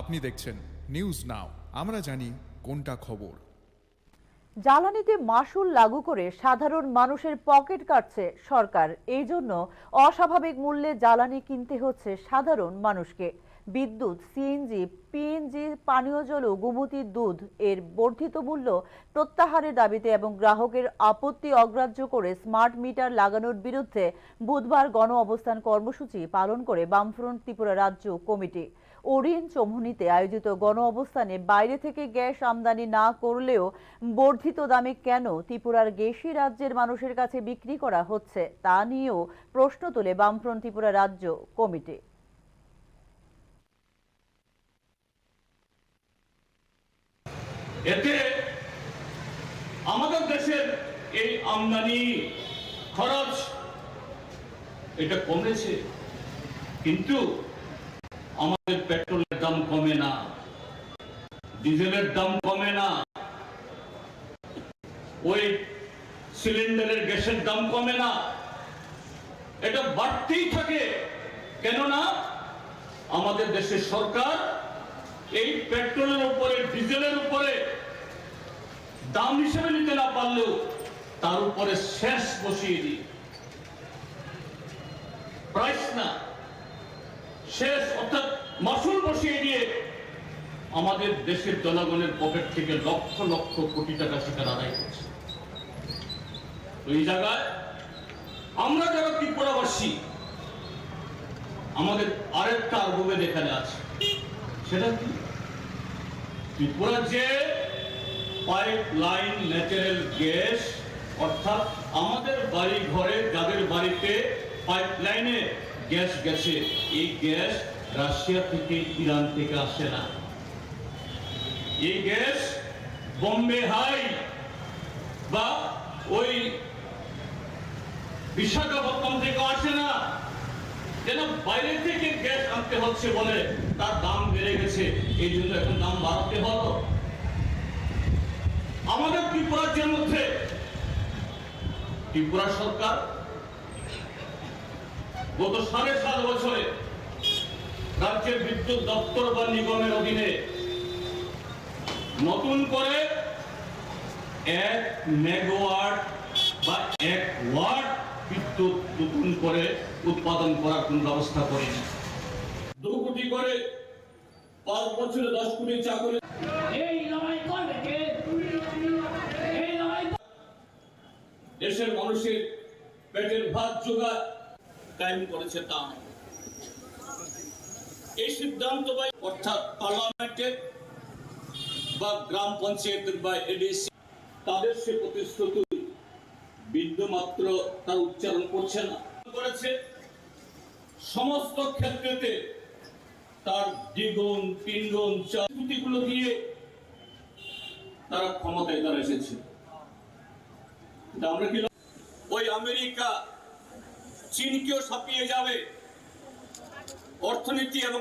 আপনি দেখছেন news now, আমরা জানি কোনটা খবর। জ্বালানিতে মাশুল লাগু করে সাধারণ মানুষের পকেট কাটছে সরকার। এই জন্য অস্বাভাবিক মূল্যে জ্বালানি কিনতে হচ্ছে সাধারণ মানুষকে। বিদ্যুৎ, সিএনজি, পিএনজি, পানীয় জল ও গোমতী দুধ এর বর্ধিত মূল্য প্রত্যাহারের দাবিতে এবং গ্রাহকের আপত্তি অগ্রাহ্য করে স্মার্ট মিটার লাগানোর বিরুদ্ধে বুধবার গণ অবস্থান কর্মসূচি পালন করে বামফ্রন্ট ত্রিপুরা রাজ্য কমিটি। ওরিয়েন্ট চৌমুহনীতে আয়োজিত গণ অবস্থানে বাইরে থেকে গ্যাস আমদানি না করলেও বর্ধিত দামে কেন ত্রিপুরার গ্যাসই রাজ্যের মানুষের কাছে বিক্রি করা হচ্ছে তা নিয়েও প্রশ্ন তোলে বামফ্রন্ট ত্রিপুরা রাজ্য কমিটি। এতে আমাদের দেশের এই আমদানি খরচ এটা কমেছে, কিন্তু আমাদের পেট্রোলের দাম কমে না, ডিজেলের দাম কমে না, ওই সিলিন্ডারের গ্যাসের দাম কমে না, এটা বাড়তেই থাকে। কেননা আমাদের দেশের সরকার এই পেট্রোলের উপরে, ডিজেলের উপরে দাম হিসেবে নিতে না পারলেও তার উপরে শেষ বসিয়ে দিই, প্রাইস না, শেষ অর্থাৎ মাসুল বসিয়ে দিয়ে আমাদের দেশের জনগণের পকেট থেকে লক্ষ লক্ষ কোটি টাকা সেখানে আদায় করছে। এই জায়গায় আমরা যারা ত্রিপুরাবাসী, আমাদের আরেকটা আর্গুমেন্ট এখানে আছে, সেটা কি? ত্রিপুরা যে পাইপ লাইন ন্যাচারাল গ্যাস, অর্থাৎ আমাদের বাড়ি ঘরে যাদের বাড়িতে পাইপ লাইনে গ্যাস গেছে, এই গ্যাস রাশিয়া থেকে, ইরান থেকে আসে না। এই গ্যাস বোম্বে হাই বা ওই বিশাখাপত্তনম থেকে আসে না। যেন বাইরে থেকে গ্যাস আনতে হচ্ছে বলে তার দাম বেড়ে গেছে, এই জন্য এখন দাম বাড়াতে হলো। আমাদের ত্রিপুরা রাজ্যের মধ্যে ত্রিপুরা সরকার গত 7.5 বছরে রাজ্যের বিদ্যুৎ দপ্তর বা নিগমের অধীনে নতুন করে 1 মেগাওয়াট বা 1 ওয়াট বিদ্যুৎ নতুন করে উৎপাদন করার কোন ব্যবস্থা করেনি। 2 কোটি করে 5 বছরে 10 কোটি চাকরি। দেশের মানুষের পেটের ভাত জোগাড় কায়েম করেছে তা নয়। এই সিদ্ধান্ত অর্থাৎ পার্লামেন্টের বা গ্রাম পঞ্চায়েতের বা এডিসি তাদের সে প্রতিশ্রুতি বিন্দুমাত্র তার উচ্চারণ করছে না, করেছে সমস্ত ক্ষেত্রেতে তার দ্বিগুণ, তিনগুণ চাকরিগুলো দিয়ে তারা ক্ষমতায় তারা এসেছে। আমরা কি ওই আমেরিকা চীনকেও ছাপিয়ে যাবে অর্থনীতি এবং